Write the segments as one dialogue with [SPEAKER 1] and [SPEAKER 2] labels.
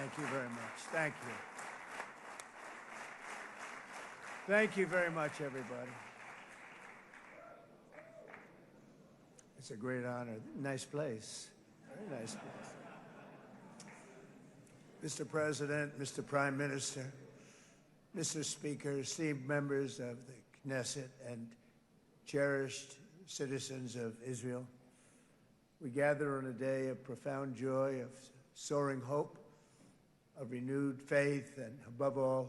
[SPEAKER 1] Thank you very much. Thank you. Thank you very much, everybody. It's a great honor. Nice place. Very nice place. Mr. President, Mr. Prime Minister, Mr. Speaker, esteemed members of the Knesset and cherished citizens of Israel, we gather on a day of profound joy, of soaring hope, of renewed faith, and above all,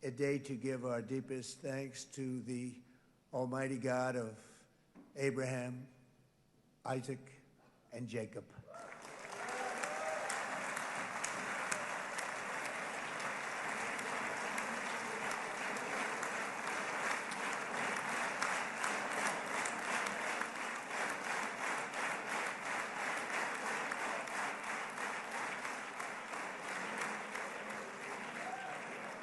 [SPEAKER 1] a day to give our deepest thanks to the Almighty God of Abraham, Isaac, and Jacob.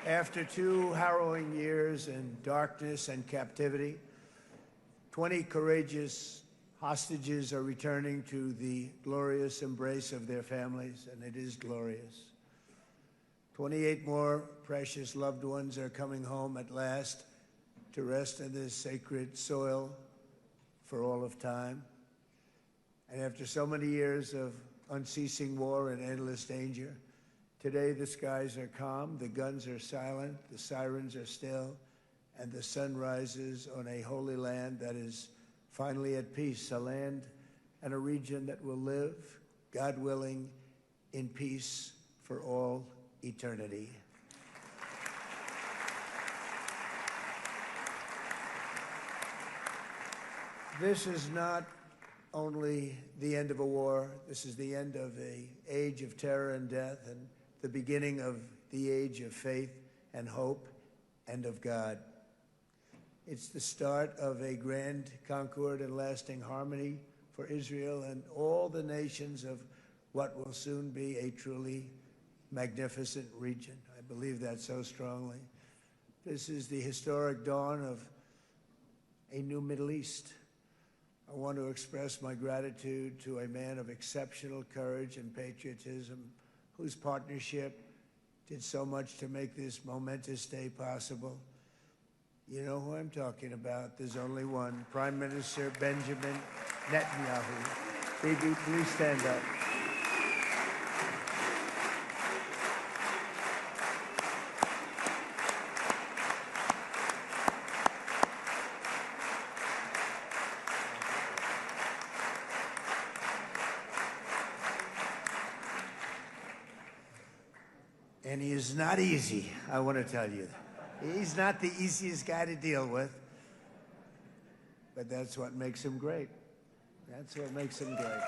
[SPEAKER 1] After 2 harrowing years in darkness and captivity, 20 courageous hostages are returning to the glorious embrace of their families, and it is glorious. 28 more precious loved ones are coming home at last to rest in this sacred soil for all of time. And after so many years of unceasing war and endless danger, today the skies are calm, the guns are silent, the sirens are still, and the sun rises on a holy land that is finally at peace, a land and a region that will live, God willing, in peace for all eternity. This is not only the end of a war, this is the end of an age of terror and death, and the beginning of the age of faith and hope and of God. It's the start of a grand concord and lasting harmony for Israel and all the nations of what will soon be a truly magnificent region. I believe that so strongly. This is the historic dawn of a new Middle East. I want to express my gratitude to a man of exceptional courage and patriotism, whose partnership did so much to make this momentous day possible. You know who I'm talking about. There's only one, Prime Minister Benjamin Netanyahu. Bibi, please stand up. And he is not easy, I want to tell you. He's not the easiest guy to deal with, but that's what makes him great. That's what makes him great.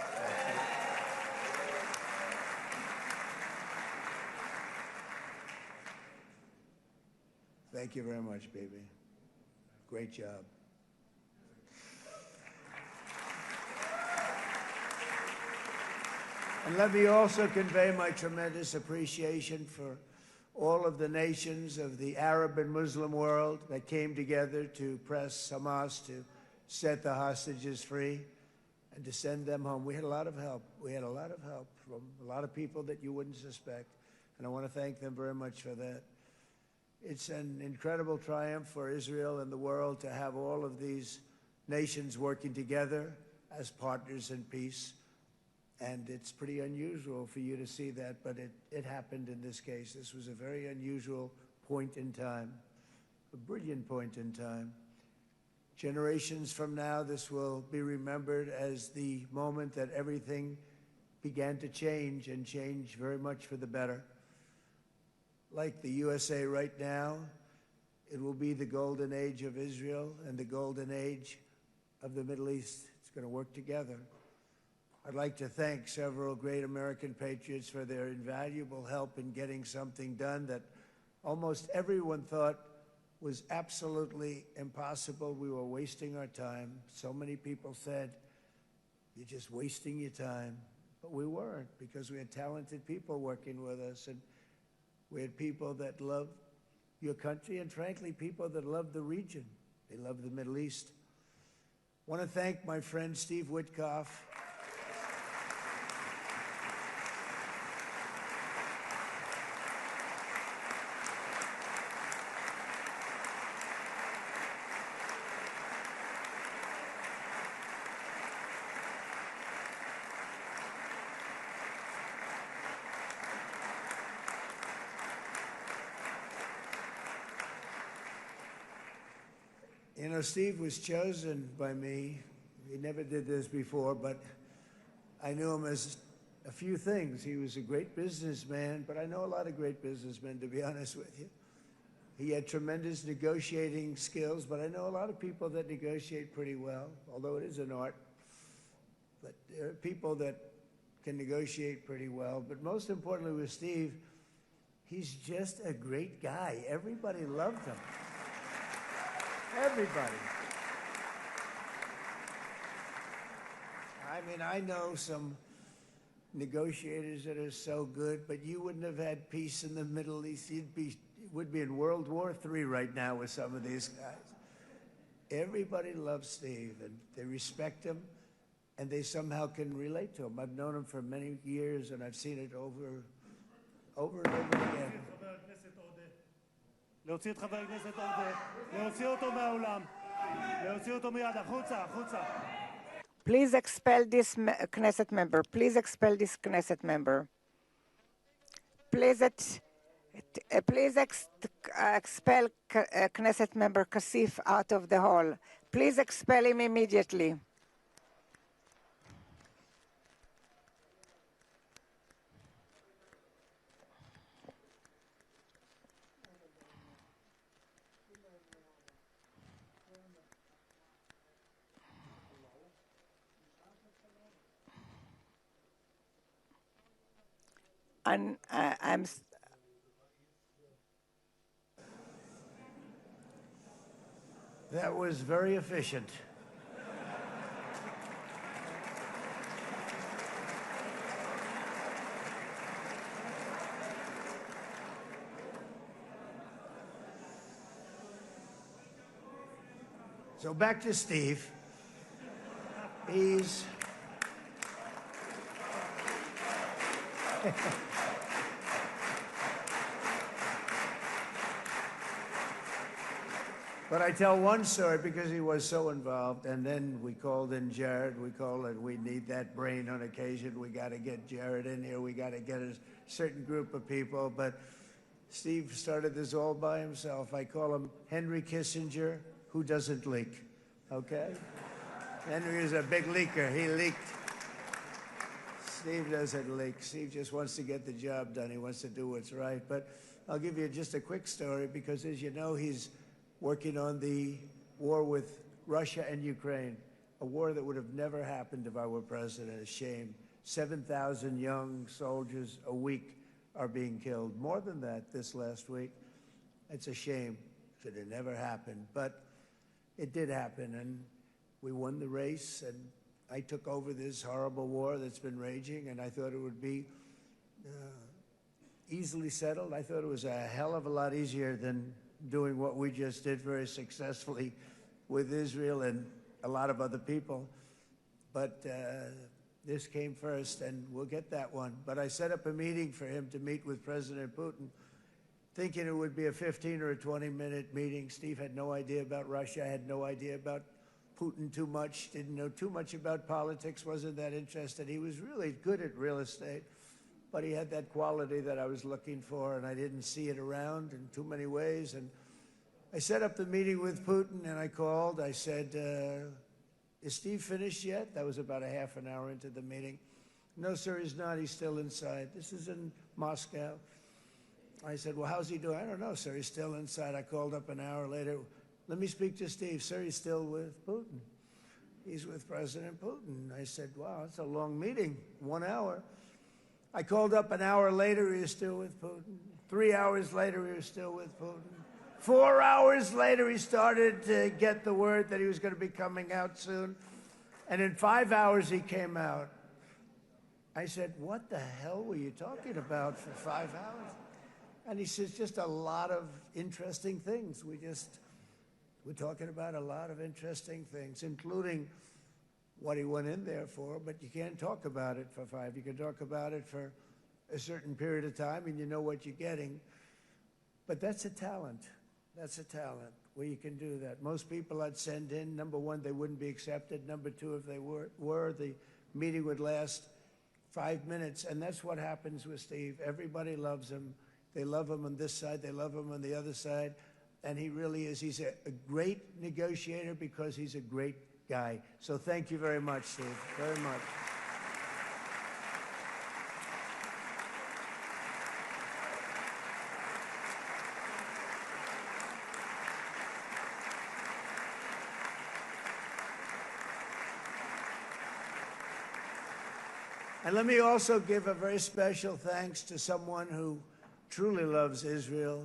[SPEAKER 1] Thank you very much, baby. Great job. And let me also convey my tremendous appreciation for all of the nations of the Arab and Muslim world that came together to press Hamas to set the hostages free and to send them home. We had a lot of help. We had a lot of help from a lot of people that you wouldn't suspect, and I want to thank them very much for that. It's an incredible triumph for Israel and the world to have all of these nations working together as partners in peace. And it's pretty unusual for you to see that, but it happened in this case. This was a very unusual point in time, a brilliant point in time. Generations from now, this will be remembered as the moment that everything began to change, and change very much for the better. Like the USA right now, it will be the golden age of Israel and the golden age of the Middle East. It's going to work together. I'd like to thank several great American patriots for their invaluable help in getting something done that almost everyone thought was absolutely impossible. We were wasting our time. So many people said, "You're just wasting your time." But we weren't, because we had talented people working with us, and we had people that loved your country, and frankly, people that loved the region. They loved the Middle East. I want to thank my friend Steve Witkoff. You know, Steve was chosen by me. He never did this before, but I knew him as a few things. He was a great businessman, but I know a lot of great businessmen, to be honest with you. He had tremendous negotiating skills, but I know a lot of people that negotiate pretty well, although it is an art. But there are people that can negotiate pretty well. But most importantly with Steve, he's just a great guy. Everybody loved him. Everybody. I mean, I know some negotiators that are so good, but you wouldn't have had peace in the Middle East. Would be in World War III right now with some of these guys. Everybody loves Steve, and they respect him, and they somehow can relate to him. I've known him for many years, and I've seen it over and over again.
[SPEAKER 2] להוציא את חבר הכנסת עודה, להוציא אותו מהאולם, להוציא אותו מיד, החוצה, החוצה.
[SPEAKER 3] Please expel this Knesset member. Please expel this Knesset member. Please expel Knesset member Kasif out of the hall. Please expel him immediately. And
[SPEAKER 1] That was very efficient. So back to Steve. He's But I tell one story because he was so involved, and then we called in Jared. We need that brain on occasion. We got to get Jared in here. We got to get a certain group of people. But Steve started this all by himself. I call him Henry Kissinger, who doesn't leak, okay? Henry is a big leaker. He leaked. Steve doesn't leak. Steve just wants to get the job done. He wants to do what's right. But I'll give you just a quick story because, as you know, he's working on the war with Russia and Ukraine, a war that would have never happened if I were president. A shame. 7,000 young soldiers a week are being killed. More than that this last week. It's a shame that it never happened. But it did happen, and we won the race, and I took over this horrible war that's been raging, and I thought it would be easily settled. I thought it was a hell of a lot easier than doing what we just did very successfully with Israel and a lot of other people. But this came first, and we'll get that one. But I set up a meeting for him to meet with President Putin, thinking it would be a 15 or a 20-minute meeting. Steve had no idea about Russia, had no idea about Putin too much, didn't know too much about politics, wasn't that interested. He was really good at real estate, but he had that quality that I was looking for, and I didn't see it around in too many ways. And I set up the meeting with Putin, and I called. I said, is Steve finished yet? That was about a half an hour into the meeting. No, sir, he's not. He's still inside. This is in Moscow. I said, well, how's he doing? I don't know, sir. He's still inside. I called up an hour later. Let me speak to Steve. Sir, he's still with Putin. He's with President Putin. I said, wow, that's a long meeting, 1 hour. I called up an hour later, he was still with Putin. 3 hours later, he was still with Putin. 4 hours later, he started to get the word that he was going to be coming out soon. And in 5 hours, he came out. I said, what the hell were you talking about for 5 hours? And he says, just a lot of interesting things. We're talking about a lot of interesting things, including what he went in there for, but you can't talk about it for 5. You can talk about it for a certain period of time, and you know what you're getting. But that's a talent. That's a talent, where you can do that. Most people I'd send in, number one, they wouldn't be accepted. Number two, if they were, the meeting would last 5 minutes, and that's what happens with Steve. Everybody loves him. They love him on this side. They love him on the other side. and he really is. He's a great negotiator because he's a great guy. So thank you very much, Steve, very much. And let me also give a very special thanks to someone who truly loves Israel.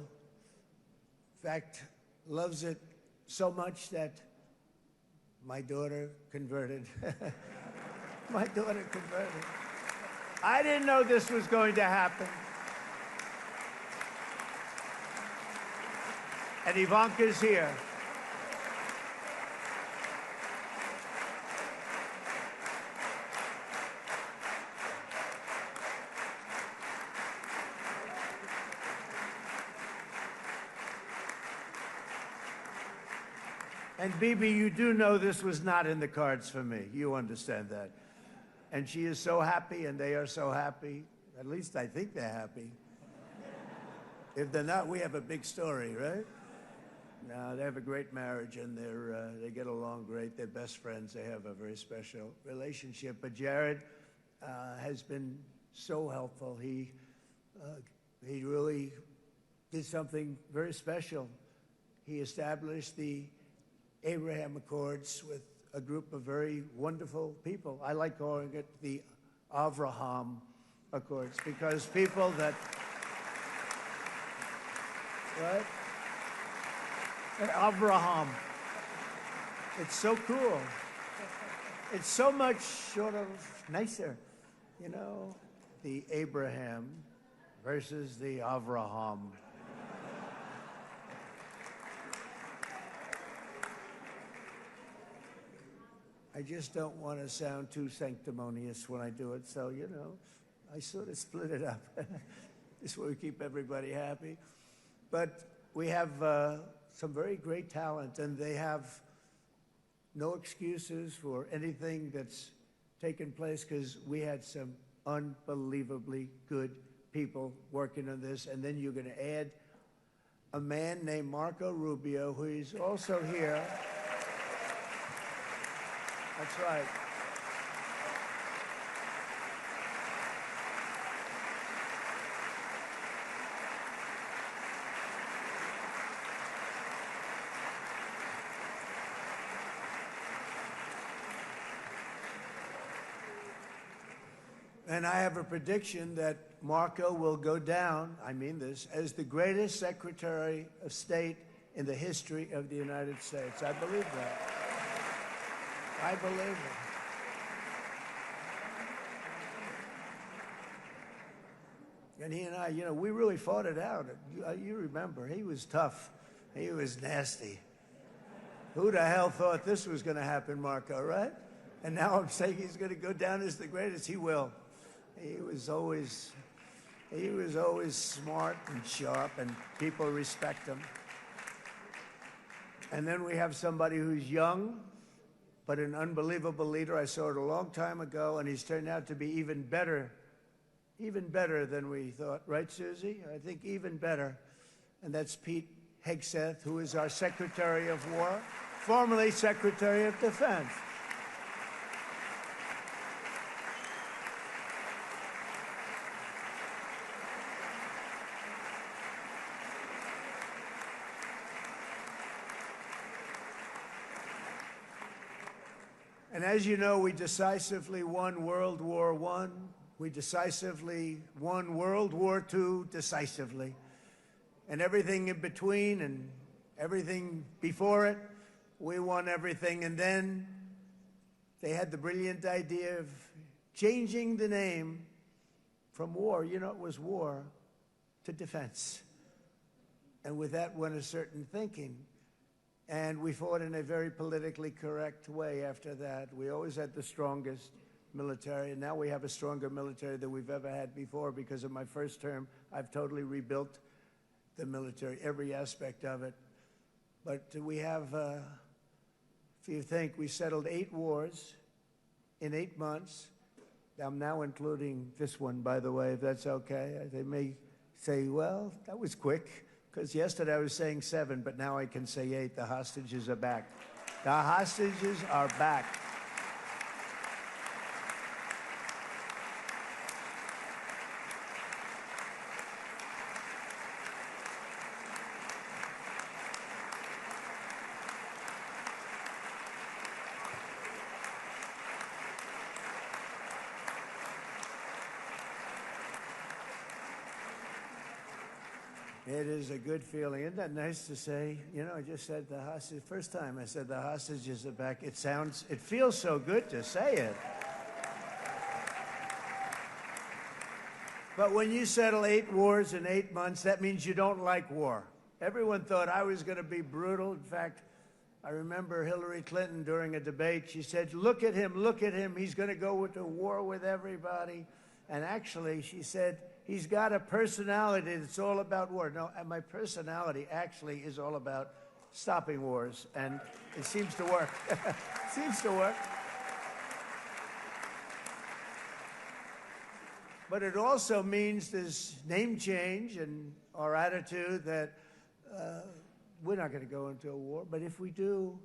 [SPEAKER 1] In fact, loves it so much that my daughter converted. My daughter converted. I didn't know this was going to happen. And Ivanka's here. And Bibi, you do know this was not in the cards for me. You understand that. And she is so happy, and they are so happy. At least I think they're happy. If they're not, we have a big story, right? No, they have a great marriage, and they get along great. They're best friends. They have a very special relationship. But Jared has been so helpful. He really did something very special. He established the Abraham Accords with a group of very wonderful people. I like calling it the Avraham Accords because people that, right? Avraham. It's so cool. It's so much sort of nicer, you know, the Abraham versus the Avraham. I just don't want to sound too sanctimonious when I do it, so, you know, I sort of split it up. This way we keep everybody happy. But we have some very great talent, and they have no excuses for anything that's taken place because we had some unbelievably good people working on this. And then you're going to add a man named Marco Rubio, who is also here. That's right. And I have a prediction that Marco will go down, I mean this, as the greatest Secretary of State in the history of the United States. I believe that. I believe it. And he and I, you know, we really fought it out. You remember, he was tough. He was nasty. Who the hell thought this was going to happen, Marco, right? And now I'm saying he's going to go down as the greatest. He will. He was always smart and sharp, and people respect him. And then we have somebody who's young, but an unbelievable leader. I saw it a long time ago, and he's turned out to be even better than we thought. Right, Susie? I think even better. And that's Pete Hegseth, who is our Secretary of War, formerly Secretary of Defense. And as you know, we decisively won World War I. We decisively won World War II decisively. And everything in between and everything before it, we won everything. And then they had the brilliant idea of changing the name from war, you know, it was war, to defense. And with that went a certain thinking. And we fought in a very politically correct way after that. We always had the strongest military, and now we have a stronger military than we've ever had before. Because of my first term, I've totally rebuilt the military, every aspect of it. But we have, if you think, we settled 8 wars in 8 months. I'm now including this one, by the way, if that's okay. They may say, well, that was quick. Because yesterday I was saying 7, but now I can say 8. The hostages are back. The hostages are back. It is a good feeling. Isn't that nice to say? You know, I just said the hostage. First time I said the hostages are back. It feels so good to say it. But when you settle 8 wars in 8 months, that means you don't like war. Everyone thought I was going to be brutal. In fact, I remember Hillary Clinton during a debate, she said, look at him, he's going to go to war with everybody. And actually, she said, he's got a personality that's all about war. No, and my personality actually is all about stopping wars, and it seems to work. Seems to work. But it also means this name change in our attitude that we're not going to go into a war, but if we do,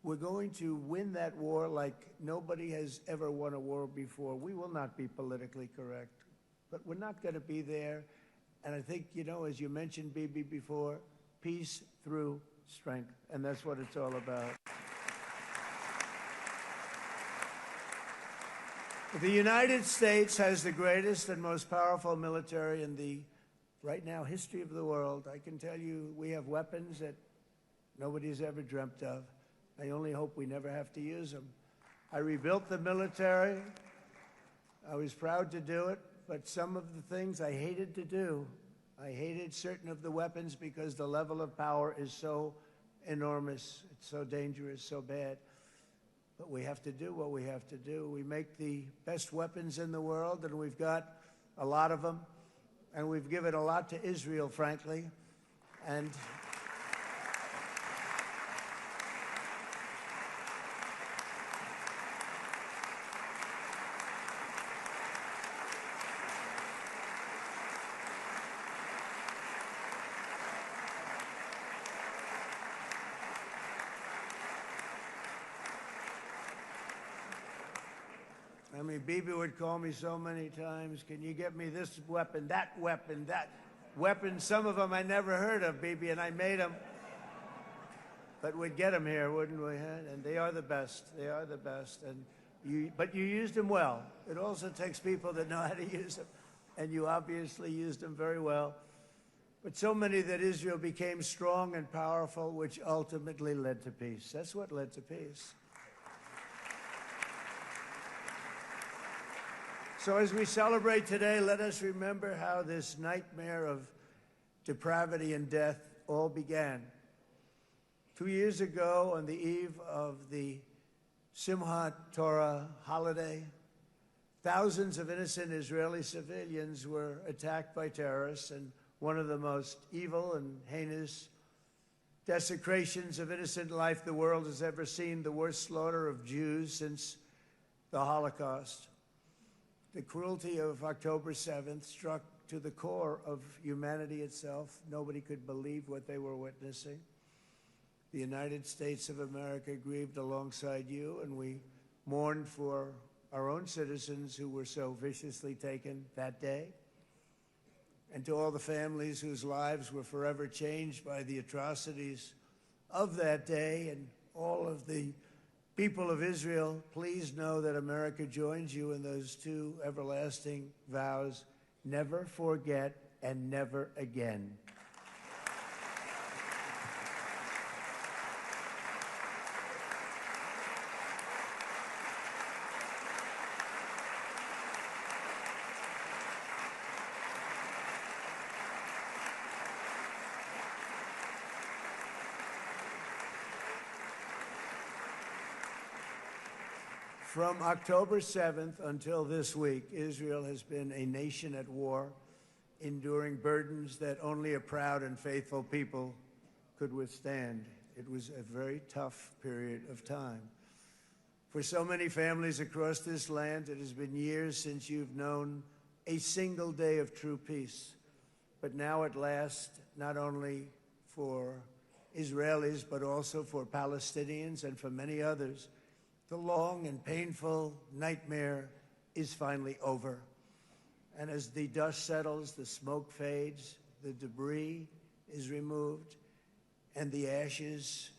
[SPEAKER 1] we're going to win that war like nobody has ever won a war before. We will not be politically correct, but we're not going to be there. And I think, you know, as you mentioned, Bibi, before, peace through strength, and that's what it's all about. The United States has the greatest and most powerful military in the, right now, history of the world. I can tell you we have weapons that nobody's ever dreamt of. I only hope we never have to use them. I rebuilt the military. I was proud to do it, but some of the things I hated to do. I hated certain of the weapons because the level of power is so enormous. It's so dangerous, so bad. But we have to do what we have to do. We make the best weapons in the world, and we've got a lot of them. And we've given a lot to Israel, frankly. And I mean, Bibi would call me so many times, can you get me this weapon, that weapon, that weapon? Some of them I never heard of, Bibi, and I made them. But we'd get them here, wouldn't we? And they are the best. They are the best. But you used them well. It also takes people that know how to use them. And you obviously used them very well. But so many that Israel became strong and powerful, which ultimately led to peace. That's what led to peace. So as we celebrate today, let us remember how this nightmare of depravity and death all began. 2 years ago, on the eve of the Simchat Torah holiday, thousands of innocent Israeli civilians were attacked by terrorists, and one of the most evil and heinous desecrations of innocent life the world has ever seen, the worst slaughter of Jews since the Holocaust. The cruelty of October 7th struck to the core of humanity itself. Nobody could believe what they were witnessing. The United States of America grieved alongside you, and we mourned for our own citizens who were so viciously taken that day. And to all the families whose lives were forever changed by the atrocities of that day, and all of the people of Israel, please know that America joins you in those two everlasting vows: never forget and never again. From October 7th until this week, Israel has been a nation at war, enduring burdens that only a proud and faithful people could withstand. It was a very tough period of time. For so many families across this land, it has been years since you've known a single day of true peace. But now at last, not only for Israelis, but also for Palestinians and for many others. The long and painful nightmare is finally over. And as the dust settles, the smoke fades, the debris is removed, and the ashes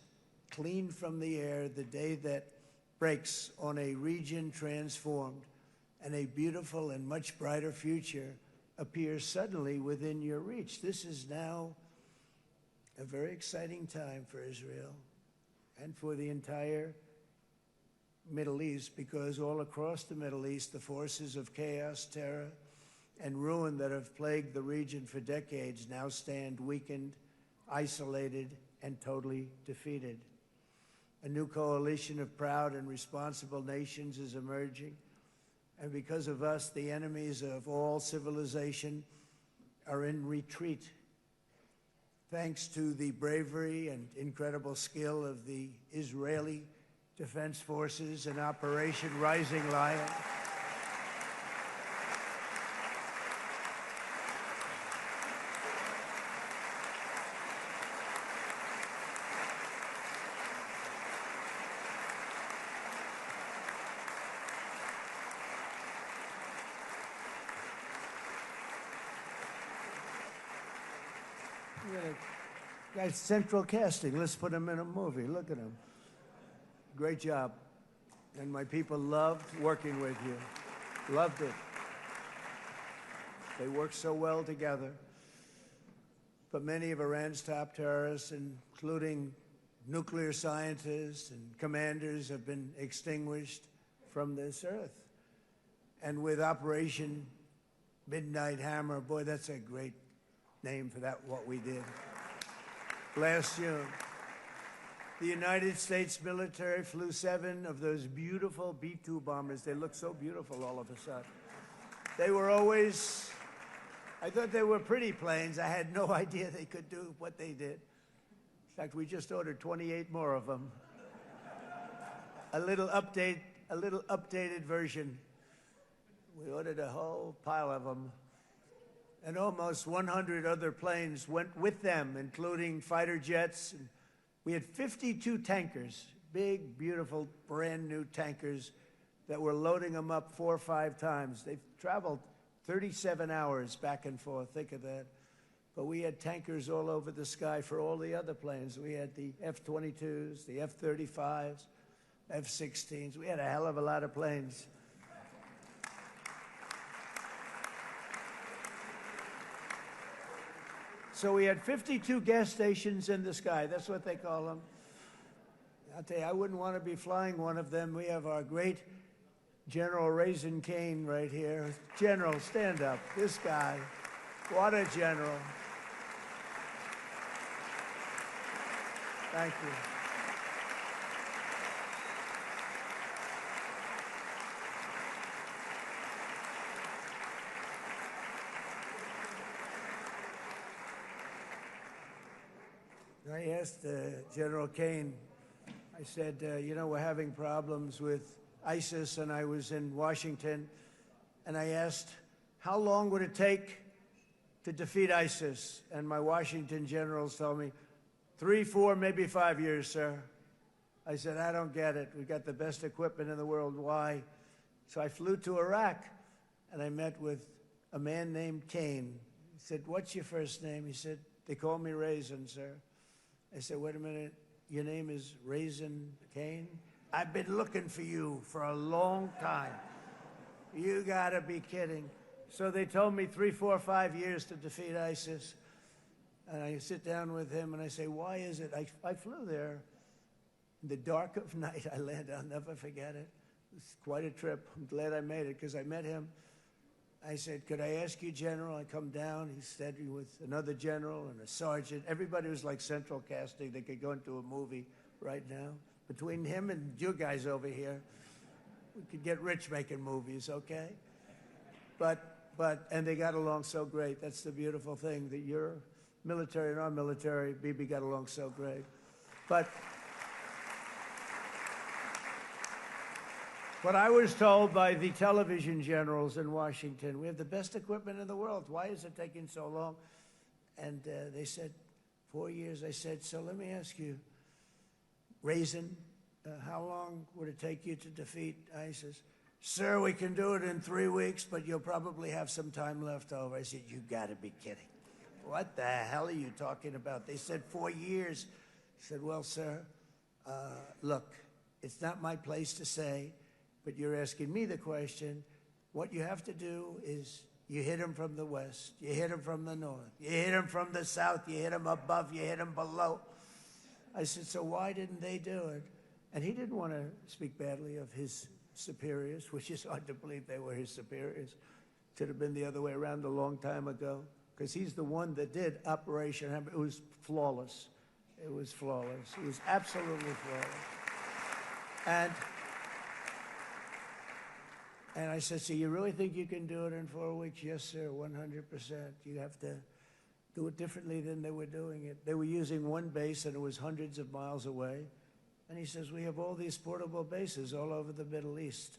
[SPEAKER 1] cleaned from the air, the day that breaks on a region transformed, and a beautiful and much brighter future appears suddenly within your reach. This is now a very exciting time for Israel and for the entire Middle East, because all across the Middle East, the forces of chaos, terror, and ruin that have plagued the region for decades now stand weakened, isolated, and totally defeated. A new coalition of proud and responsible nations is emerging, and because of us, the enemies of all civilization are in retreat. Thanks to the bravery and incredible skill of the Israeli Defense Forces in Operation Rising Lion, guy's central casting. Let's put him in a movie. Look at him. Great job. And my people loved working with you. Loved it. They worked so well together. But many of Iran's top terrorists, including nuclear scientists and commanders, have been extinguished from this earth. And with Operation Midnight Hammer, boy, that's a great name for that, what we did. Last June, the United States military flew 7 of those beautiful B-2 bombers. They look so beautiful all of a sudden. They were always, I thought they were pretty planes. I had no idea they could do what they did. In fact, we just ordered 28 more of them. A little updated version. We ordered a whole pile of them. And almost 100 other planes went with them, including fighter jets. We had 52 tankers, big, beautiful, brand new tankers that were loading them up 4 or 5 times. They've traveled 37 hours back and forth. Think of that. But we had tankers all over the sky for all the other planes. We had the F-22s, the F-35s, F-16s. We had a hell of a lot of planes. So we had 52 gas stations in the sky. That's what they call them. I'll tell you, I wouldn't want to be flying one of them. We have our great General Raisin Cain right here. General, stand up. This guy, what a general. Thank you. I asked General Cain, I said, you know, we're having problems with ISIS, and I was in Washington, and I asked, how long would it take to defeat ISIS? And my Washington generals told me, 3, 4, maybe 5 years, sir. I said, I don't get it. We've got the best equipment in the world. Why? So I flew to Iraq, and I met with a man named Cain. He said, what's your first name? He said, they call me Raisin, sir. I said, wait a minute, your name is Raisin Cain? I've been looking for you for a long time. You gotta be kidding. So they told me 3, 4, 5 years to defeat ISIS. And I sit down with him and I say, why is it? I flew there in the dark of night. I landed, I'll never forget it. It's quite a trip. I'm glad I made it because I met him. I said, could I ask you, General? I come down. He said, with another general and a sergeant. Everybody was like central casting. They could go into a movie right now. Between him and you guys over here, we could get rich making movies, okay? And they got along so great. That's the beautiful thing, that your military and our military, Bibi, got along so great. But what I was told by the television generals in Washington, we have the best equipment in the world. Why is it taking so long? And they said, 4 years. I said, so let me ask you, Raisin, how long would it take you to defeat ISIS? Sir, we can do it in 3 weeks, but you'll probably have some time left over. I said, you got to be kidding. What the hell are you talking about? They said 4 years. I said, well, sir, look, it's not my place to say, but you're asking me the question. What you have to do is you hit him from the west, you hit him from the north, you hit him from the south, you hit him above, you hit him below. I said, so why didn't they do it? And he didn't want to speak badly of his superiors, which is hard to believe they were his superiors. Should have been the other way around a long time ago, because he's the one that did Operation Hammer. It was flawless. It was flawless. It was absolutely flawless. And I said, so you really think you can do it in 4 weeks? Yes, sir, 100%. You have to do it differently than they were doing it. They were using one base, and it was hundreds of miles away. And he says, we have all these portable bases all over the Middle East.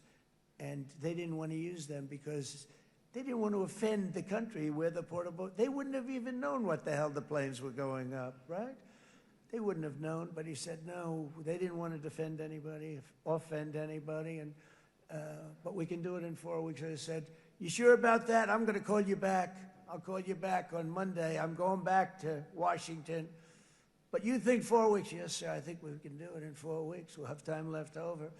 [SPEAKER 1] And they didn't want to use them because they didn't want to offend the country where the portable, they wouldn't have even known what the hell the planes were going up, right? They wouldn't have known, but he said, no, they didn't want to defend anybody, offend anybody, but we can do it in 4 weeks. I said, you sure about that? I'm going to call you back. I'll call you back on Monday. I'm going back to Washington. But you think 4 weeks? Yes, sir, I think we can do it in 4 weeks. We'll have time left over.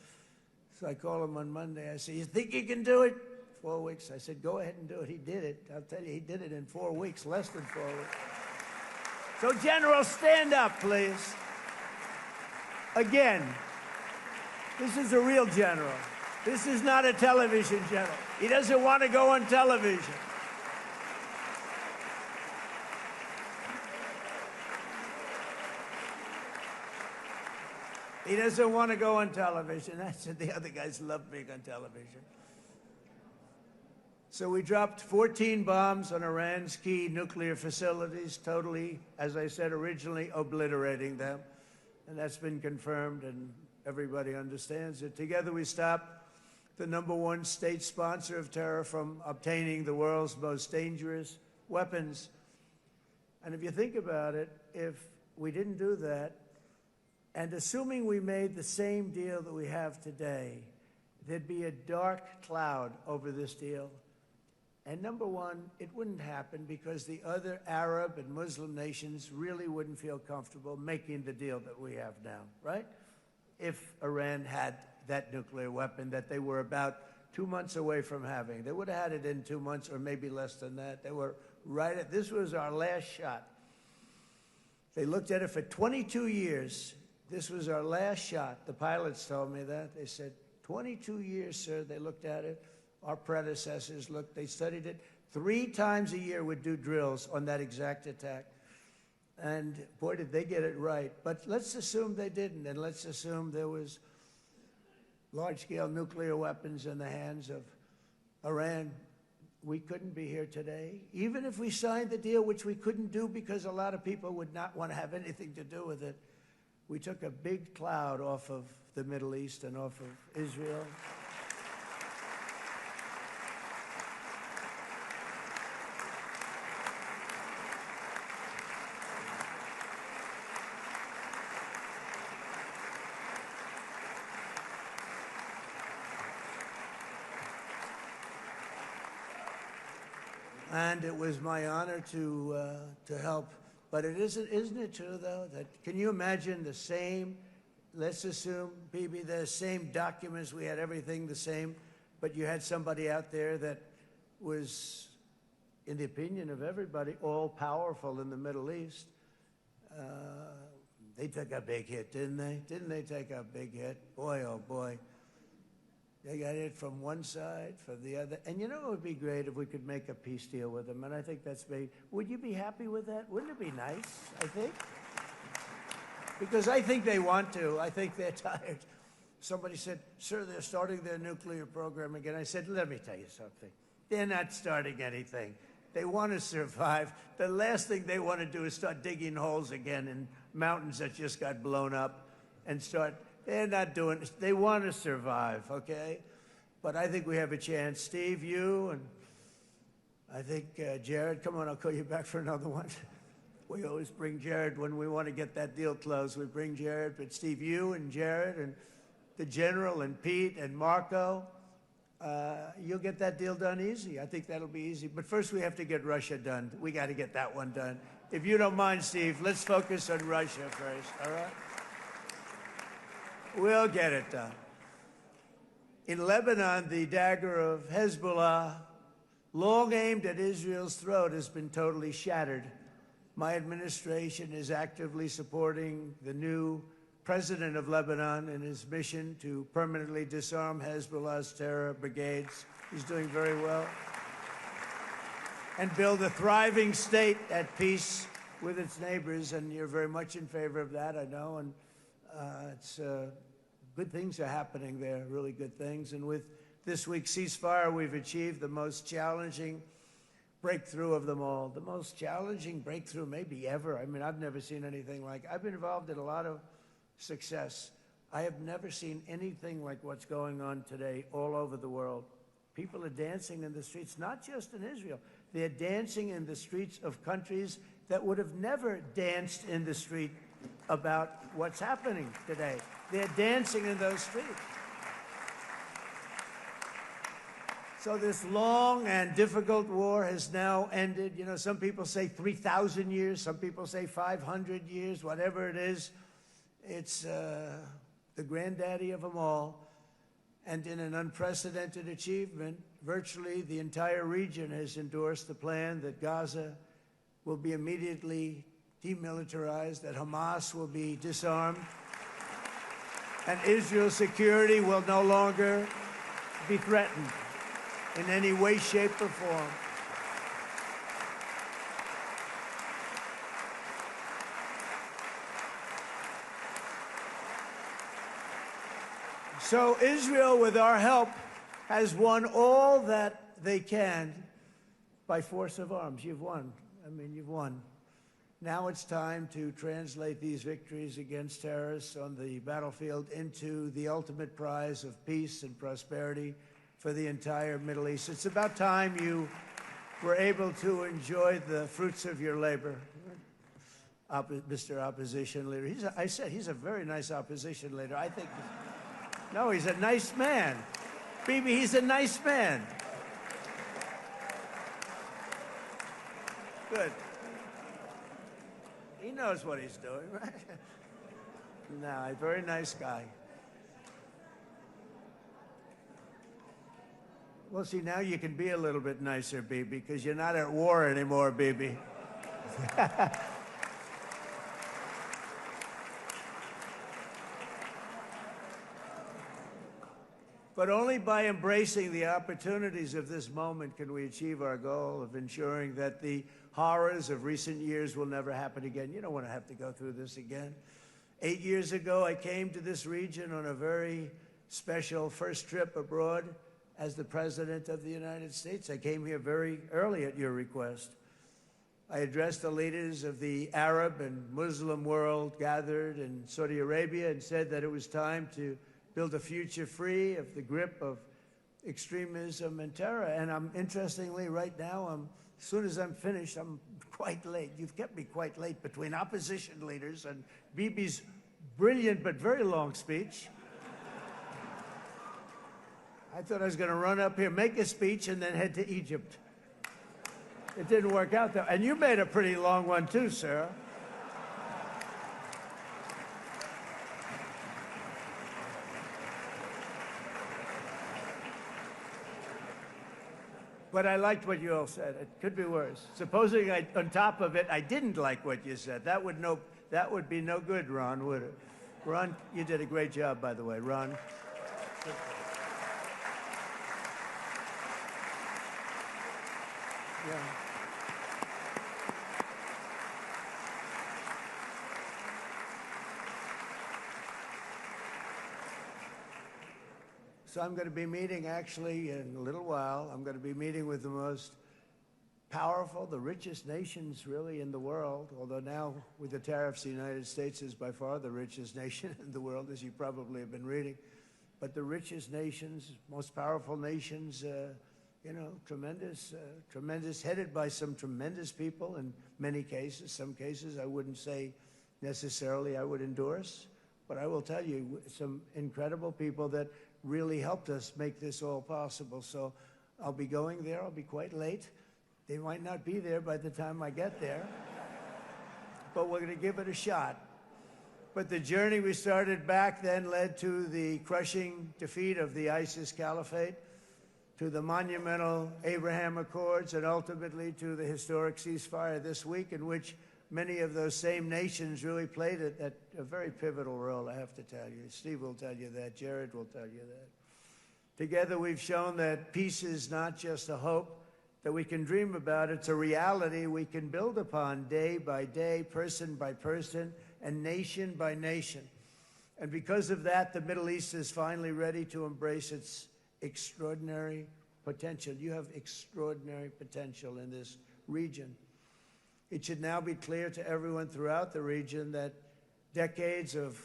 [SPEAKER 1] So I call him on Monday. I said, you think you can do it? 4 weeks. I said, go ahead and do it. He did it. I'll tell you, he did it in 4 weeks, less than 4 weeks. So, General, stand up, please. Again, this is a real general. This is not a television general. He doesn't want to go on television. He doesn't want to go on television. I said the other guys love being on television. So we dropped 14 bombs on Iran's key nuclear facilities, totally, as I said originally, obliterating them. And that's been confirmed, and everybody understands it. Together we stopped the #1 state sponsor of terror from obtaining the world's most dangerous weapons. And if you think about it, if we didn't do that, and assuming we made the same deal that we have today, there'd be a dark cloud over this deal. And #1, it wouldn't happen because the other Arab and Muslim nations really wouldn't feel comfortable making the deal that we have now, right? If Iran had that nuclear weapon that they were about 2 months away from having. They would have had it in 2 months or maybe less than that. They were right at, this was our last shot. They looked at it for 22 years. This was our last shot. The pilots told me that. They said, 22 years, sir. They looked at it. Our predecessors looked, they studied it. 3 times a year would do drills on that exact attack. And boy, did they get it right. But let's assume they didn't, and let's assume there was large-scale nuclear weapons in the hands of Iran. We couldn't be here today. Even if we signed the deal, which we couldn't do because a lot of people would not want to have anything to do with it, we took a big cloud off of the Middle East and off of Israel. And it was my honor to help. But isn't it true, though, that can you imagine the same, let's assume, Bibi, the same documents, we had everything the same, but you had somebody out there that was, in the opinion of everybody, all-powerful in the Middle East. They took a big hit, didn't they? Didn't they take a big hit? Boy, oh boy. They got it from one side, from the other. And you know it would be great if we could make a peace deal with them, and I think that's maybe, would you be happy with that? Wouldn't it be nice, I think? Because I think they want to. I think they're tired. Somebody said, sir, they're starting their nuclear program again. I said, let me tell you something. They're not starting anything. They want to survive. The last thing they want to do is start digging holes again in mountains that just got blown up and start. They're not doing it. They want to survive, okay? But I think we have a chance. Steve, you, and I think Jared, come on, I'll call you back for another one. We always bring Jared when we want to get that deal closed. We bring Jared, but Steve, you and Jared and the General and Pete and Marco, you'll get that deal done easy. I think that'll be easy. But first we have to get Russia done. We got to get that one done. If you don't mind, Steve, let's focus on Russia first, all right? We'll get it done. In Lebanon, the dagger of Hezbollah, long aimed at Israel's throat, has been totally shattered. My administration is actively supporting the new president of Lebanon in his mission to permanently disarm Hezbollah's terror brigades. He's doing very well. And build a thriving state at peace with its neighbors. And you're very much in favor of that, I know. And good things are happening there, really good things. And with this week's ceasefire, we've achieved the most challenging breakthrough of them all. The most challenging breakthrough maybe ever. I mean, I've never seen anything like it. I've been involved in a lot of success. I have never seen anything like what's going on today all over the world. People are dancing in the streets, not just in Israel. They're dancing in the streets of countries that would have never danced in the street about what's happening today. They're dancing in those streets. So this long and difficult war has now ended. You know, some people say 3,000 years, some people say 500 years, whatever it is. It's the granddaddy of them all. And in an unprecedented achievement, virtually the entire region has endorsed the plan that Gaza will be immediately demilitarized, that Hamas will be disarmed, and Israel's security will no longer be threatened in any way, shape, or form. So Israel, with our help, has won all that they can by force of arms. You've won. I mean, you've won. Now it's time to translate these victories against terrorists on the battlefield into the ultimate prize of peace and prosperity for the entire Middle East. It's about time you were able to enjoy the fruits of your labor. Mr. Opposition Leader. I said he's a very nice opposition leader. I think, no, he's a nice man. Bibi, he's a nice man. Good. He knows what he's doing, right? No, a very nice guy. Well, see, now you can be a little bit nicer, Bibi, because you're not at war anymore, Bibi. But only by embracing the opportunities of this moment can we achieve our goal of ensuring that the horrors of recent years will never happen again. You don't want to have to go through this again. 8 years ago, I came to this region on a very special first trip abroad as the President of the United States. I came here very early at your request. I addressed the leaders of the Arab and Muslim world gathered in Saudi Arabia and said that it was time to build a future free of the grip of extremism and terror. And interestingly, right now, as soon as I'm finished, I'm quite late. You've kept me quite late between opposition leaders and Bibi's brilliant but very long speech. I thought I was going to run up here, make a speech, and then head to Egypt. It didn't work out, though. And you made a pretty long one, too, Sarah. But I liked what you all said. It could be worse. Supposing on top of it, I didn't like what you said. That would be no good, Ron, would it? Ron, you did a great job, by the way, Ron. Yeah. So I'm going to be meeting, actually, in a little while, I'm going to be meeting with the most powerful, the richest nations, really, in the world, although now, with the tariffs, the United States is by far the richest nation in the world, as you probably have been reading. But the richest nations, most powerful nations you know, tremendous, headed by some tremendous people in many cases. Some cases I wouldn't say necessarily I would endorse, but I will tell you some incredible people that really helped us make this all possible. So I'll be going there. I'll be quite late. They might not be there by the time I get there, but we're going to give it a shot. But the journey we started back then led to the crushing defeat of the ISIS caliphate, to the monumental Abraham Accords, and ultimately to the historic ceasefire this week, in which many of those same nations really played a very pivotal role, I have to tell you. Steve will tell you that. Jared will tell you that. Together, we've shown that peace is not just a hope that we can dream about. It's a reality we can build upon day by day, person by person, and nation by nation. And because of that, the Middle East is finally ready to embrace its extraordinary potential. You have extraordinary potential in this region. It should now be clear to everyone throughout the region that decades of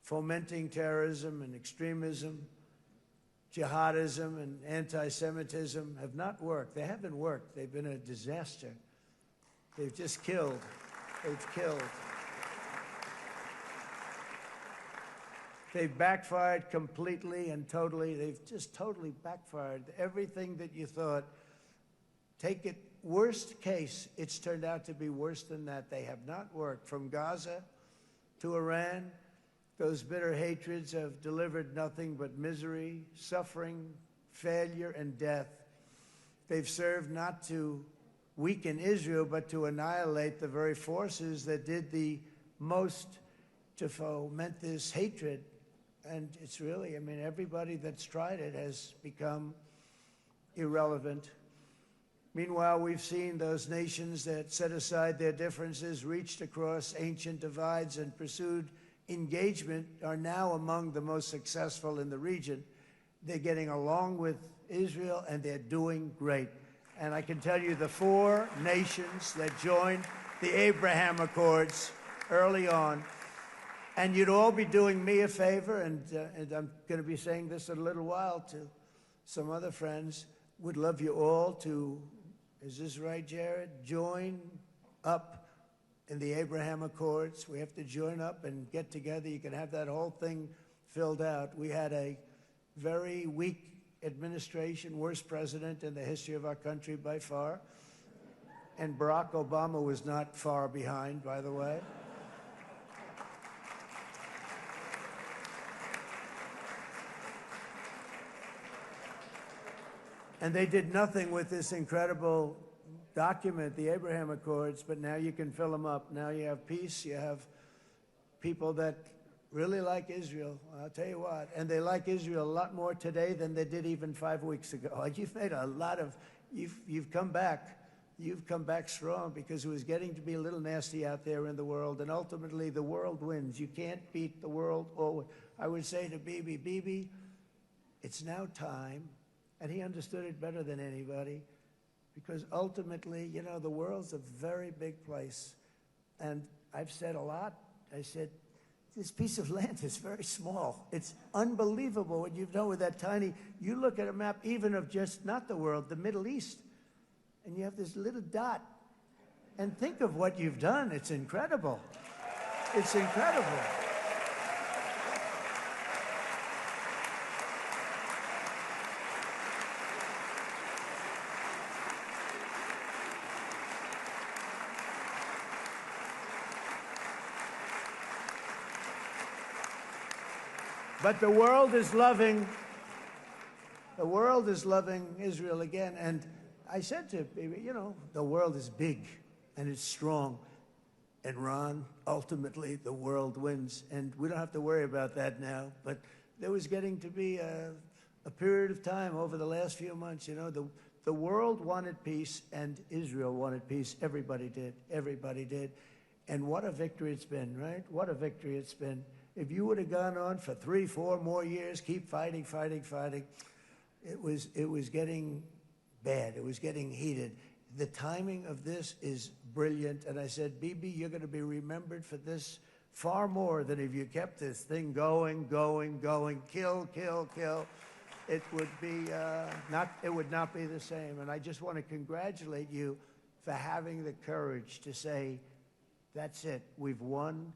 [SPEAKER 1] fomenting terrorism and extremism, jihadism and anti-Semitism have not worked. They haven't worked. They've been a disaster. They've just killed. They've killed. They've backfired completely and totally. They've just totally backfired. Everything that you thought, take it worst case, it's turned out to be worse than that. They have not worked. From Gaza to Iran, those bitter hatreds have delivered nothing but misery, suffering, failure, and death. They've served not to weaken Israel, but to annihilate the very forces that did the most to foment this hatred. And it's really, I mean, everybody that's tried it has become irrelevant. Meanwhile, we've seen those nations that set aside their differences, reached across ancient divides, and pursued engagement are now among the most successful in the region. They're getting along with Israel, and they're doing great. And I can tell you the 4 nations that joined the Abraham Accords early on, and you'd all be doing me a favor, and I'm going to be saying this in a little while to some other friends, would love you all to, is this right, Jared? Join up in the Abraham Accords. We have to join up and get together. You can have that whole thing filled out. We had a very weak administration, worst president in the history of our country by far. And Barack Obama was not far behind, by the way. And they did nothing with this incredible document, the Abraham Accords, but now you can fill them up. Now you have peace, you have people that really like Israel, I'll tell you what, and they like Israel a lot more today than they did even 5 weeks ago. You've made a lot of, you've come back strong, because it was getting to be a little nasty out there in the world, and ultimately the world wins. You can't beat the world. Or I would say to Bibi, it's now time. And he understood it better than anybody, because ultimately, you know, the world's a very big place. And I've said a lot. I said, this piece of land is very small. It's unbelievable what you've done with that tiny, you look at a map even of just, not the world, the Middle East, and you have this little dot. And think of what you've done. It's incredible. It's incredible. But the world is loving Israel again. And I said to Bibi, you know, the world is big and it's strong. And Ron, ultimately, the world wins. And we don't have to worry about that now. But there was getting to be a period of time over the last few months, you know, the world wanted peace and Israel wanted peace. Everybody did. Everybody did. And what a victory it's been, right? What a victory it's been. If you would have gone on for 3, 4 more years, keep fighting, it was getting bad. It was getting heated. The timing of this is brilliant. And I said, Bibi, you're going to be remembered for this far more than if you kept this thing going, kill. it would not be the same. And I just want to congratulate you for having the courage to say, that's it, we've won,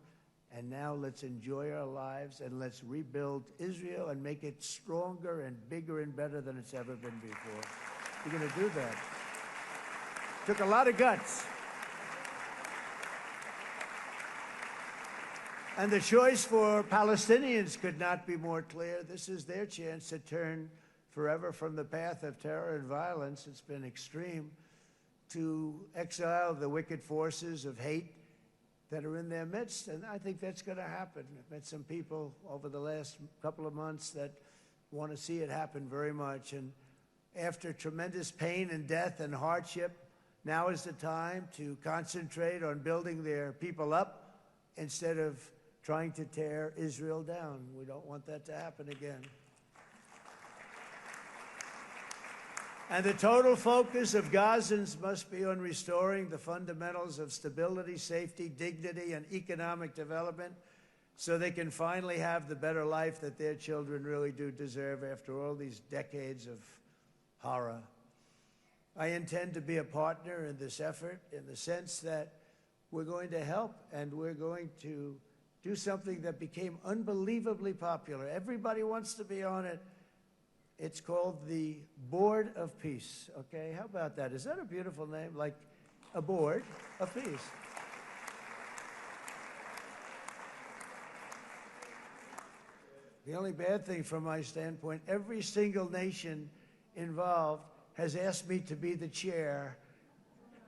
[SPEAKER 1] and now let's enjoy our lives and let's rebuild Israel and make it stronger and bigger and better than it's ever been before. You're going to do that. Took a lot of guts. And the choice for Palestinians could not be more clear. This is their chance to turn forever from the path of terror and violence. It's been extreme, to exile the wicked forces of hate that are in their midst. And I think that's going to happen. I've met some people over the last couple of months that want to see it happen very much. And after tremendous pain and death and hardship, now is the time to concentrate on building their people up instead of trying to tear Israel down. We don't want that to happen again. And the total focus of Gazans must be on restoring the fundamentals of stability, safety, dignity, and economic development so they can finally have the better life that their children really do deserve after all these decades of horror. I intend to be a partner in this effort in the sense that we're going to help and we're going to do something that became unbelievably popular. Everybody wants to be on it. It's called the Board of Peace, okay? How about that? Is that a beautiful name? Like a board of peace. The only bad thing from my standpoint, every single nation involved has asked me to be the chair,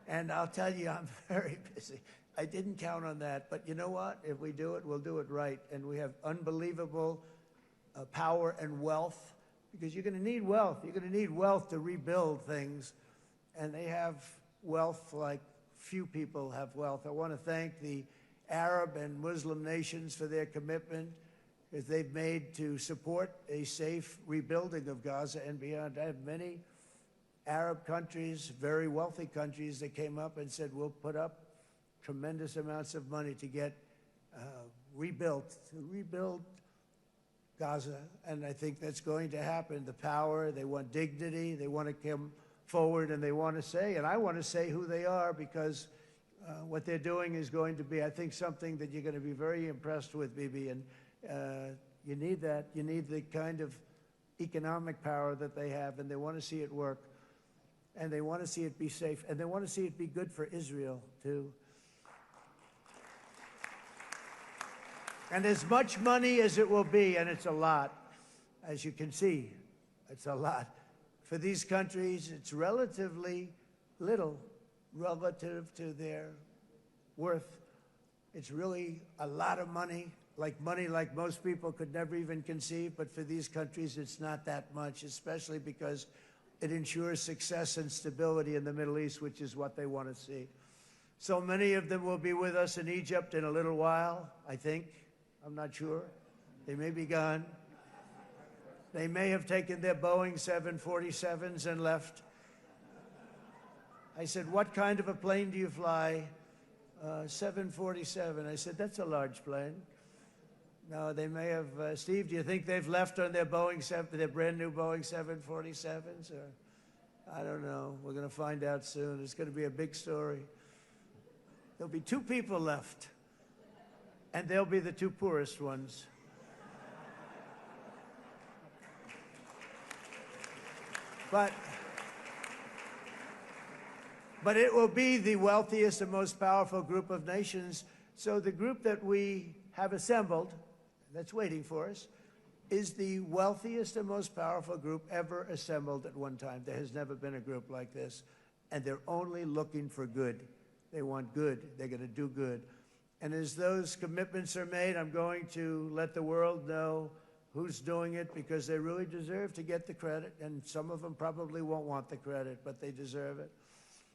[SPEAKER 1] and I'll tell you, I'm very busy. I didn't count on that, but you know what? If we do it, we'll do it right. And we have unbelievable power and wealth, because you're going to need wealth. You're going to need wealth to rebuild things, and they have wealth like few people have wealth. I want to thank the Arab and Muslim nations for their commitment that they've made to support a safe rebuilding of Gaza and beyond. I have many Arab countries, very wealthy countries, that came up and said, we'll put up tremendous amounts of money to get rebuilt, to rebuild Gaza. And I think that's going to happen. The power, they want dignity, they want to come forward, and they want to say, and I want to say who they are, because what they're doing is going to be, I think, something that you're going to be very impressed with, Bibi. And you need that. You need the kind of economic power that they have, and they want to see it work. And they want to see it be safe. And they want to see it be good for Israel, too. And as much money as it will be, and it's a lot, as you can see, it's a lot. For these countries, it's relatively little relative to their worth. It's really a lot of money like most people could never even conceive. But for these countries, it's not that much, especially because it ensures success and stability in the Middle East, which is what they want to see. So many of them will be with us in Egypt in a little while, I think. I'm not sure. They may be gone. They may have taken their Boeing 747s and left. I said, what kind of a plane do you fly? 747. I said, that's a large plane. No, they may have. Steve, do you think they've left on their their brand new Boeing 747s? Or I don't know. We're going to find out soon. It's going to be a big story. There'll be 2 people left, and they'll be the 2 poorest ones. But it will be the wealthiest and most powerful group of nations. So the group that we have assembled, that's waiting for us, is the wealthiest and most powerful group ever assembled at one time. There has never been a group like this. And they're only looking for good. They want good. They're going to do good. And as those commitments are made, I'm going to let the world know who's doing it, because they really deserve to get the credit. And some of them probably won't want the credit, but they deserve it.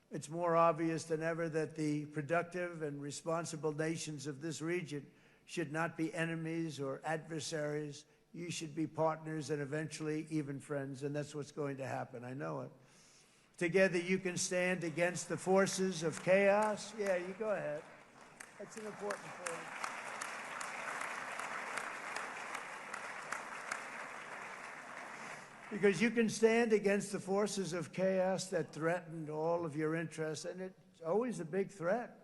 [SPEAKER 1] It's more obvious than ever that the productive and responsible nations of this region should not be enemies or adversaries. You should be partners and eventually even friends, and that's what's going to happen. I know it. Together you can stand against the forces of chaos. Yeah, you go ahead. That's an important point. Because you can stand against the forces of chaos that threaten all of your interests, and it's always a big threat,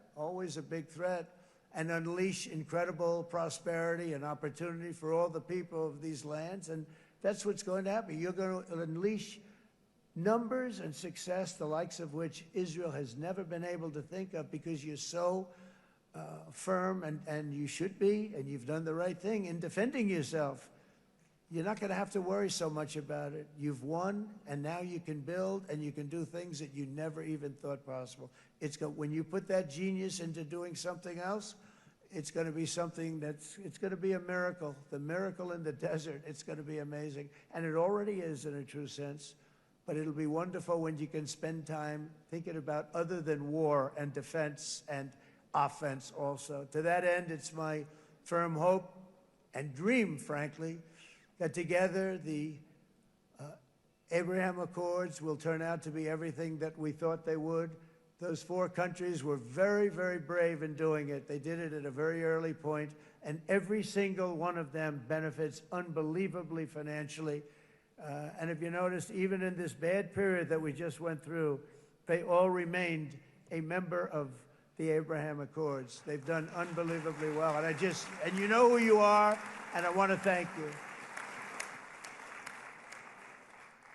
[SPEAKER 1] and unleash incredible prosperity and opportunity for all the people of these lands, and that's what's going to happen. You're going to unleash numbers and success, the likes of which Israel has never been able to think of, because you're so firm, and you should be, and you've done the right thing in defending yourself. You're not going to have to worry so much about it. You've won, and now you can build, and you can do things that you never even thought possible. When you put that genius into doing something else, it's going to be something it's going to be a miracle. The miracle in the desert, it's going to be amazing. And it already is in a true sense. But it'll be wonderful when you can spend time thinking about other than war and defense and offense also. To that end, it's my firm hope and dream, frankly, that together the Abraham Accords will turn out to be everything that we thought they would. Those 4 countries were very, very brave in doing it. They did it at a very early point, and every single one of them benefits unbelievably financially. And if you notice, even in this bad period that we just went through, they all remained a member of the Abraham Accords. They've done unbelievably well. And you know who you are, and I want to thank you.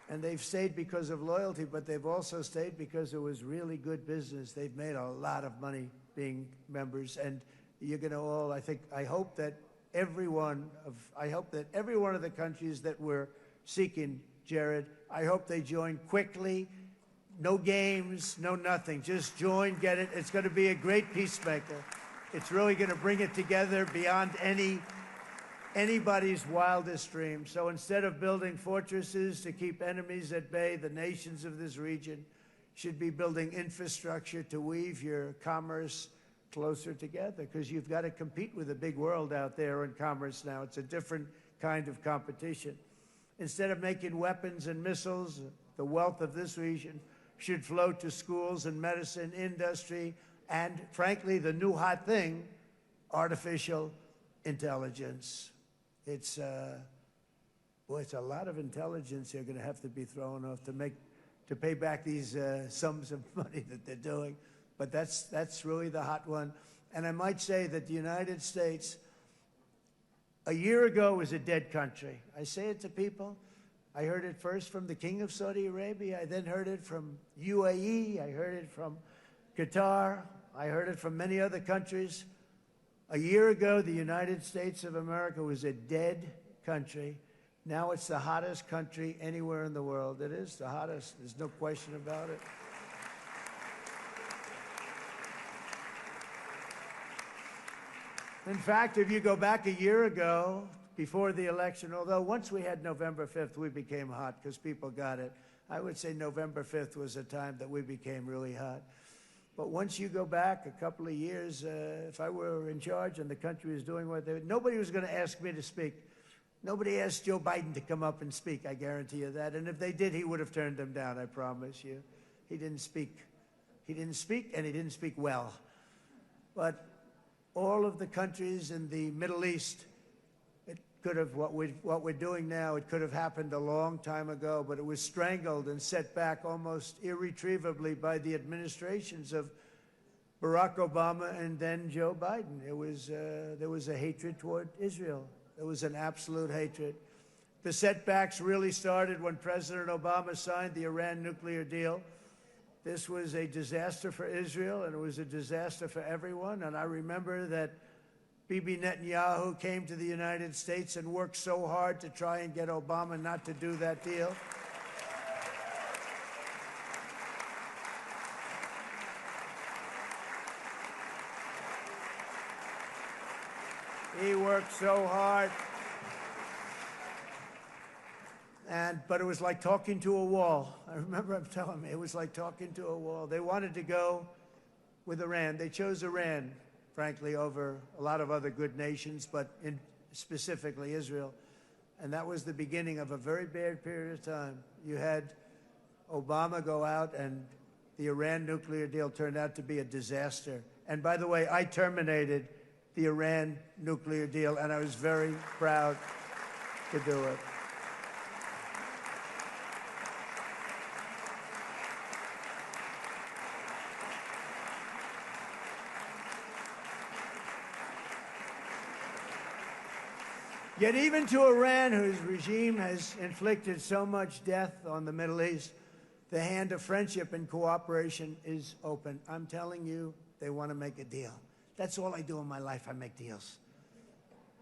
[SPEAKER 1] And they've stayed because of loyalty, but they've also stayed because it was really good business. They've made a lot of money being members, and you're going to all, I hope that every one of the countries that we're seeking, Jared, I hope they join quickly. No games, no nothing. Just join, get it. It's going to be a great peacemaker. It's really going to bring it together beyond anybody's wildest dream. So instead of building fortresses to keep enemies at bay, the nations of this region should be building infrastructure to weave your commerce closer together, because you've got to compete with the big world out there in commerce now. It's a different kind of competition. Instead of making weapons and missiles, the wealth of this region should flow to schools and medicine, industry, and frankly, the new hot thing, artificial intelligence. It's a lot of intelligence they're going to have to be thrown off to pay back these sums of money that they're doing. But that's really the hot one. And I might say that the United States, a year ago, was a dead country. I say it to people. I heard it first from the King of Saudi Arabia. I then heard it from UAE. I heard it from Qatar. I heard it from many other countries. A year ago, the United States of America was a dead country. Now it's the hottest country anywhere in the world. It is the hottest. There's no question about it. In fact, if you go back a year ago, before the election, although once we had November 5th, we became hot because people got it. I would say November 5th was a time that we became really hot. But once you go back a couple of years, if I were in charge and the country was doing what they were, nobody was going to ask me to speak. Nobody asked Joe Biden to come up and speak, I guarantee you that. And if they did, he would have turned them down, I promise you. He didn't speak. He didn't speak, and he didn't speak well. But all of the countries in the Middle East, it could have, what we're doing now, it could have happened a long time ago, but it was strangled and set back almost irretrievably by the administrations of Barack Obama and then Joe Biden. There was a hatred toward Israel. There was an absolute hatred. The setbacks really started when President Obama signed the Iran nuclear deal. This was a disaster for Israel, and it was a disaster for everyone. And I remember that Bibi Netanyahu came to the United States and worked so hard to try and get Obama not to do that deal. He worked so hard. But it was like talking to a wall. I remember him telling me it was like talking to a wall. They wanted to go with Iran. They chose Iran, frankly, over a lot of other good nations, but specifically Israel. And that was the beginning of a very bad period of time. You had Obama go out, and the Iran nuclear deal turned out to be a disaster. And by the way, I terminated the Iran nuclear deal, and I was very proud to do it. Yet even to Iran, whose regime has inflicted so much death on the Middle East, the hand of friendship and cooperation is open. I'm telling you, they want to make a deal. That's all I do in my life. I make deals.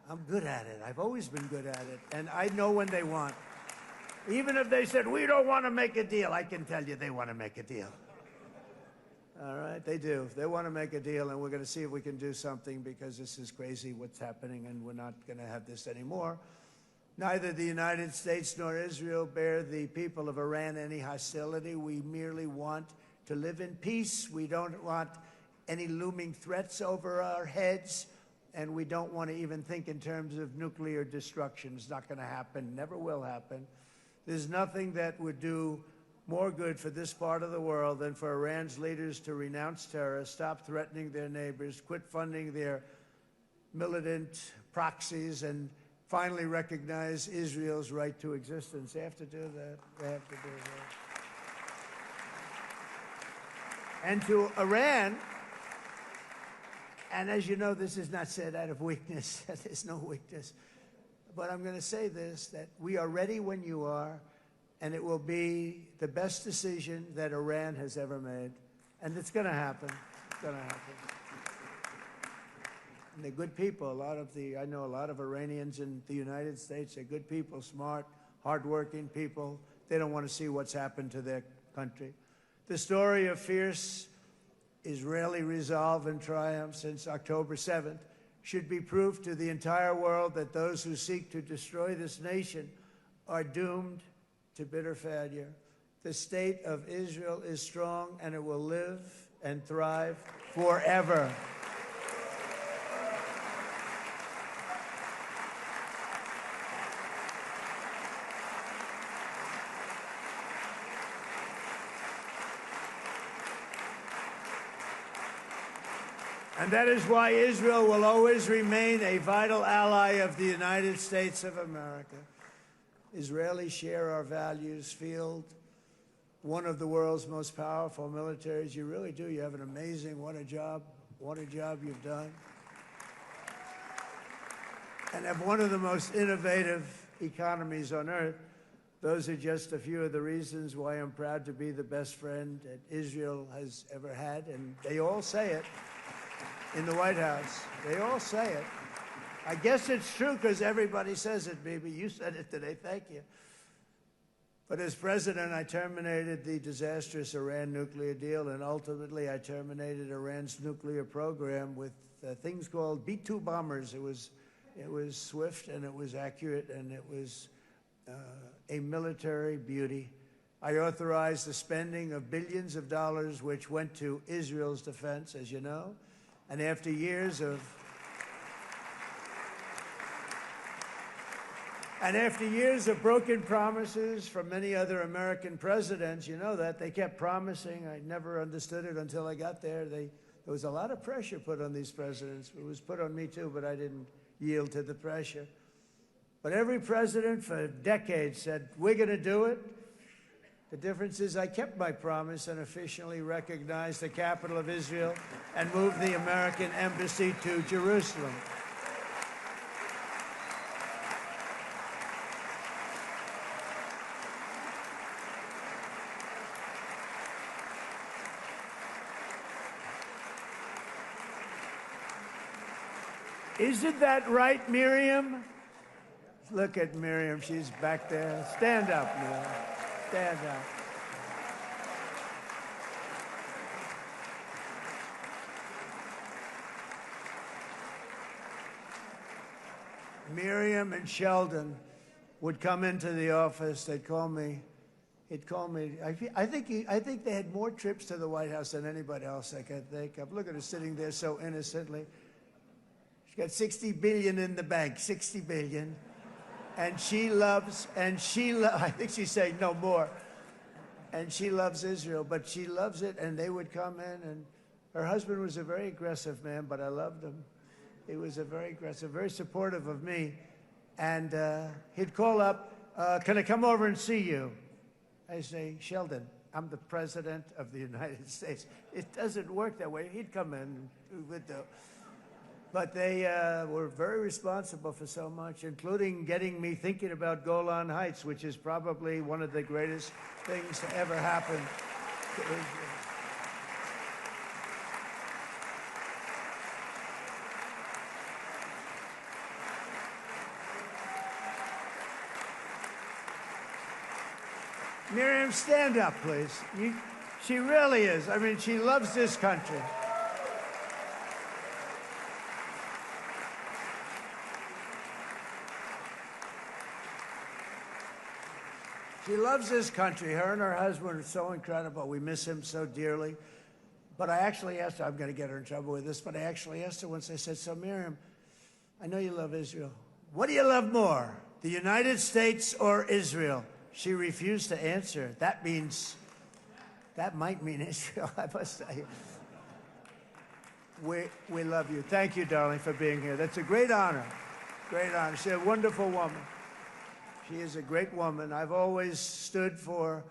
[SPEAKER 1] I'm good at it. I've always been good at it. And I know when they want. Even if they said, we don't want to make a deal, I can tell you they want to make a deal. All right, they do. They want to make a deal, and we're going to see if we can do something, because this is crazy what's happening, and we're not going to have this anymore. Neither the United States nor Israel bear the people of Iran any hostility. We merely want to live in peace. We don't want any looming threats over our heads, and we don't want to even think in terms of nuclear destruction. It's not going to happen, never will happen. There's nothing that would do more good for this part of the world than for Iran's leaders to renounce terror, stop threatening their neighbors, quit funding their militant proxies, and finally recognize Israel's right to existence. They have to do that. They have to do that. And to Iran, and as you know, this is not said out of weakness. There's no weakness. But I'm going to say this, that we are ready when you are, and it will be the best decision that Iran has ever made. And it's going to happen. It's going to happen. And they're good people. I know a lot of Iranians in the United States. They're good people, smart, hardworking people. They don't want to see what's happened to their country. The story of fierce Israeli resolve and triumph since October 7th should be proof to the entire world that those who seek to destroy this nation are doomed to bitter failure. The state of Israel is strong, and it will live and thrive forever. And that is why Israel will always remain a vital ally of the United States of America. Israelis share our values, field one of the world's most powerful militaries. You really do. You have an amazing, what a job you've done. And have one of the most innovative economies on earth. Those are just a few of the reasons why I'm proud to be the best friend that Israel has ever had. And they all say it in the White House. They all say it. I guess it's true because everybody says it, baby. You said it today. Thank you. But as president, I terminated the disastrous Iran nuclear deal, and ultimately I terminated Iran's nuclear program with things called B-2 bombers. It was swift, and it was accurate, and it was a military beauty. I authorized the spending of billions of dollars, which went to Israel's defense, as you know. And after years of broken promises from many other American presidents, you know that, they kept promising. I never understood it until I got there. There was a lot of pressure put on these presidents. It was put on me too, but I didn't yield to the pressure. But every president for decades said, we're going to do it. The difference is I kept my promise and officially recognized the capital of Israel and moved the American embassy to Jerusalem. Isn't that right, Miriam? Look at Miriam. She's back there. Stand up, Miriam. Stand up. Miriam and Sheldon would come into the office. They'd call me. He'd call me. I think they had more trips to the White House than anybody else I can think of. Look at her sitting there so innocently. She's got $60 billion in the bank. $60 billion. And I think she's saying no more. And she loves Israel, but she loves it, and they would come in, and her husband was a very aggressive man, but I loved him. He was a very aggressive, very supportive of me. And he'd call up, can I come over and see you? I say, Sheldon, I'm the president of the United States. It doesn't work that way. He'd come in, we would do. But they were very responsible for so much, including getting me thinking about Golan Heights, which is probably one of the greatest things to ever happen to Israel. Miriam, stand up, please. She really is. I mean, she loves this country. She loves this country. Her and her husband are so incredible. We miss him so dearly. But I actually asked her, I'm going to get her in trouble with this, but I actually asked her once, I said, so Miriam, I know you love Israel. What do you love more, the United States or Israel? She refused to answer. That might mean Israel, I must say. We love you. Thank you, darling, for being here. That's a great honor. Great honor. She's a wonderful woman. She is a great woman. I've always stood for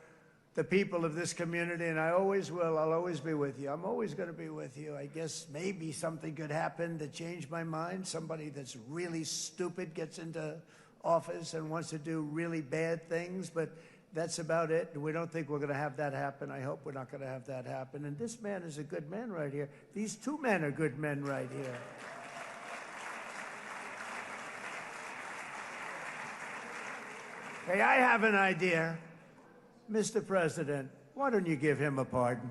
[SPEAKER 1] the people of this community, and I always will. I'll always be with you. I'm always going to be with you. I guess maybe something could happen to change my mind. Somebody that's really stupid gets into office and wants to do really bad things, but that's about it. We don't think we're going to have that happen. I hope we're not going to have that happen. And this man is a good man right here. These two men are good men right here. Hey, I have an idea. Mr. President, why don't you give him a pardon?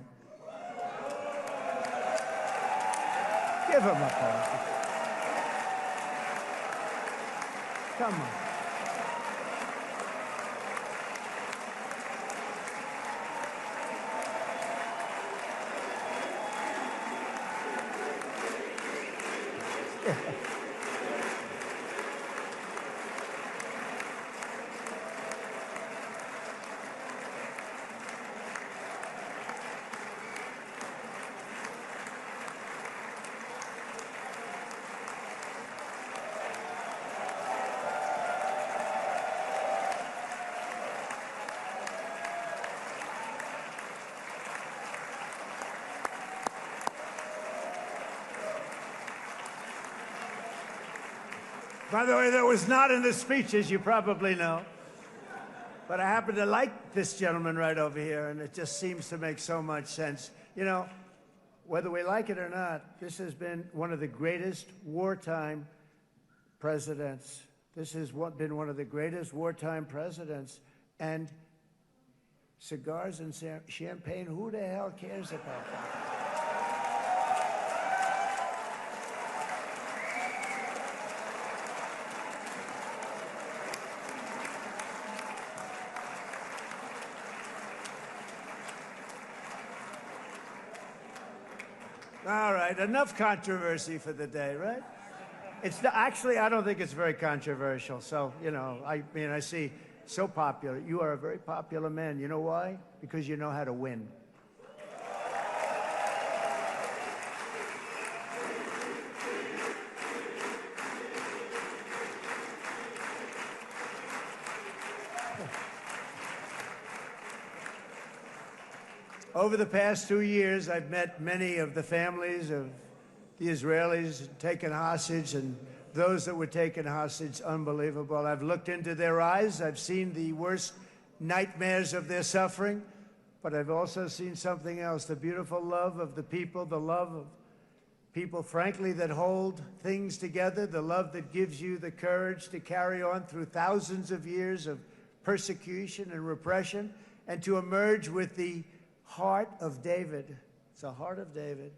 [SPEAKER 1] Give him a pardon. Come on. By the way, that was not in the speech, as you probably know. But I happen to like this gentleman right over here, and it just seems to make so much sense. You know, whether we like it or not, this has been one of the greatest wartime presidents. This has been one of the greatest wartime presidents. And cigars and champagne, who the hell cares about that? All right, enough controversy for the day, right? Actually, I don't think it's very controversial. So, you know, I mean, I see so popular. You are a very popular man. You know why? Because you know how to win. Over the past 2 years, I've met many of the families of the Israelis taken hostage and those that were taken hostage. Unbelievable. I've looked into their eyes. I've seen the worst nightmares of their suffering, but I've also seen something else, the beautiful love of the people, the love of people, frankly, that hold things together, the love that gives you the courage to carry on through thousands of years of persecution and repression and to emerge with the heart of David. It's the heart of David.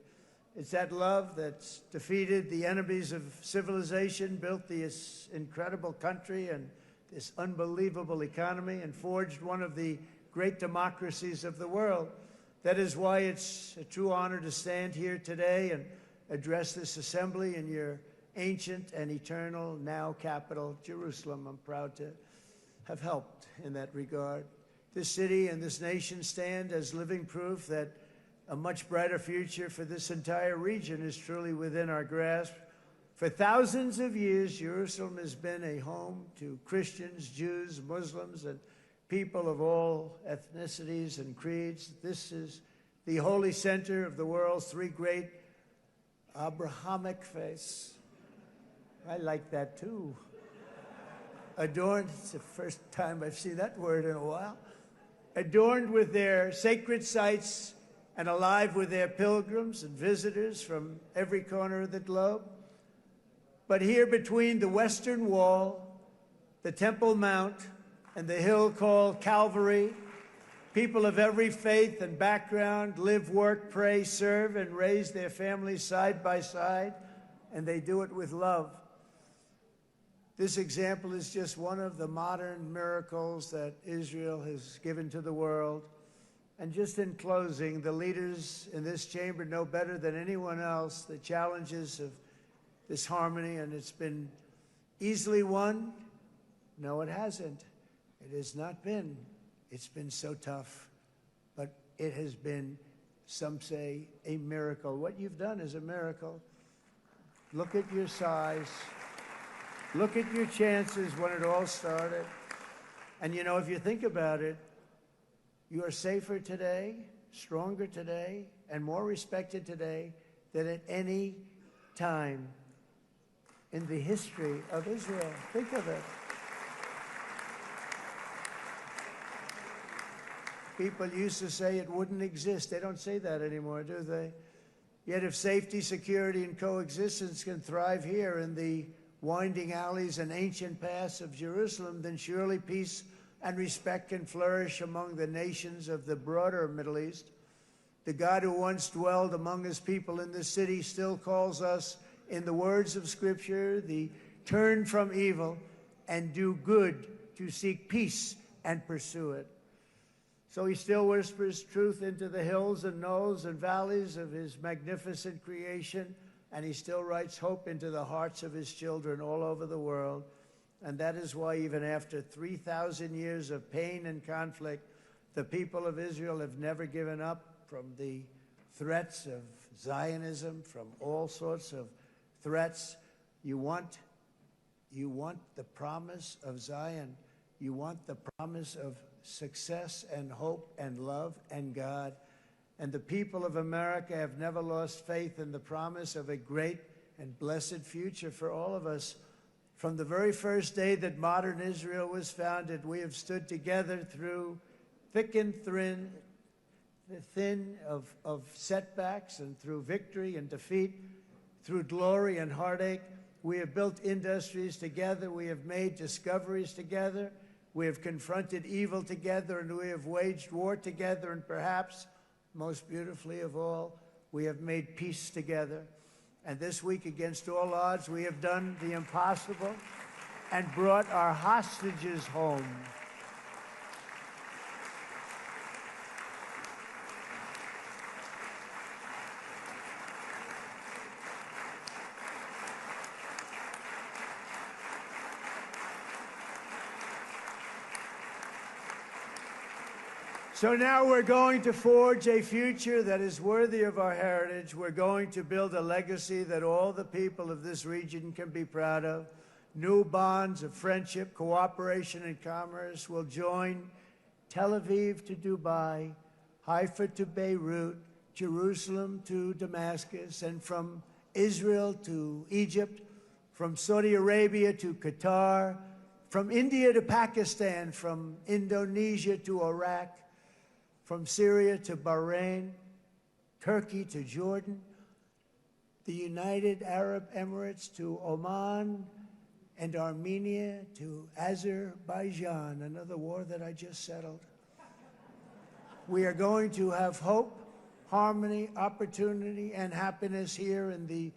[SPEAKER 1] It's that love that's defeated the enemies of civilization, built this incredible country and this unbelievable economy, and forged one of the great democracies of the world. That is why it's a true honor to stand here today and address this assembly in your ancient and eternal now capital, Jerusalem. I'm proud to have helped in that regard. This city and this nation stand as living proof that a much brighter future for this entire region is truly within our grasp. For thousands of years, Jerusalem has been a home to Christians, Jews, Muslims, and people of all ethnicities and creeds. This is the holy center of the world's three great Abrahamic faiths, I like that too. Adorned, it's the first time I've seen that word in a while. Adorned with their sacred sites and alive with their pilgrims and visitors from every corner of the globe. But here between the Western Wall, the Temple Mount, and the hill called Calvary, people of every faith and background live, work, pray, serve, and raise their families side by side, and they do it with love. This example is just one of the modern miracles that Israel has given to the world. And just in closing, the leaders in this chamber know better than anyone else the challenges of this harmony, and it's been easily won. No, it hasn't. It has not been. It's been so tough, but it has been, some say, a miracle. What you've done is a miracle. Look at your size. Look at your chances when it all started. And you know, if you think about it, you are safer today, stronger today, and more respected today than at any time in the history of Israel. Think of it. People used to say it wouldn't exist. They don't say that anymore, do they? Yet if safety, security, and coexistence can thrive here in the winding alleys and ancient paths of Jerusalem, then surely peace and respect can flourish among the nations of the broader Middle East. The God who once dwelled among his people in this city still calls us, in the words of Scripture, the turn from evil and do good, to seek peace and pursue it. So he still whispers truth into the hills and knolls and valleys of his magnificent creation, and he still writes hope into the hearts of his children all over the world. And that is why even after 3,000 years of pain and conflict, the people of Israel have never given up from the threats of Zionism, from all sorts of threats. You want the promise of Zion. You want the promise of success and hope and love and God. And the people of America have never lost faith in the promise of a great and blessed future for all of us. From the very first day that modern Israel was founded, we have stood together through thick and thin of setbacks, and through victory and defeat, through glory and heartache. We have built industries together. We have made discoveries together. We have confronted evil together, and we have waged war together, and perhaps most beautifully of all, we have made peace together. And this week, against all odds, we have done the impossible and brought our hostages home. So now we're going to forge a future that is worthy of our heritage. We're going to build a legacy that all the people of this region can be proud of. New bonds of friendship, cooperation, and commerce will join Tel Aviv to Dubai, Haifa to Beirut, Jerusalem to Damascus, and from Israel to Egypt, from Saudi Arabia to Qatar, from India to Pakistan, from Indonesia to Iraq, from Syria to Bahrain, Turkey to Jordan, the United Arab Emirates to Oman, and Armenia to Azerbaijan, another war that I just settled. We are going to have hope, harmony, opportunity, and happiness here in the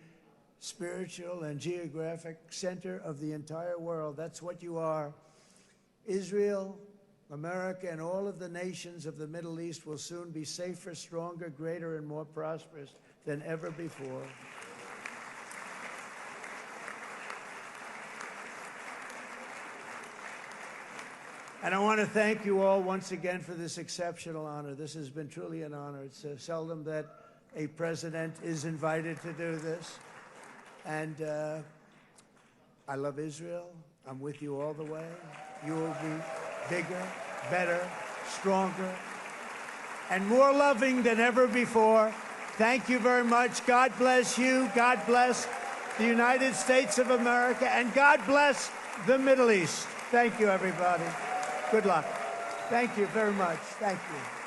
[SPEAKER 1] spiritual and geographic center of the entire world. That's what you are. Israel, America, and all of the nations of the Middle East will soon be safer, stronger, greater, and more prosperous than ever before. And I want to thank you all once again for this exceptional honor. This has been truly an honor. It's seldom that a president is invited to do this. And I love Israel. I'm with you all the way. You will be bigger, better, stronger, and more loving than ever before. Thank you very much. God bless you. God bless the United States of America, and God bless the Middle East. Thank you, everybody. Good luck. Thank you very much. Thank you.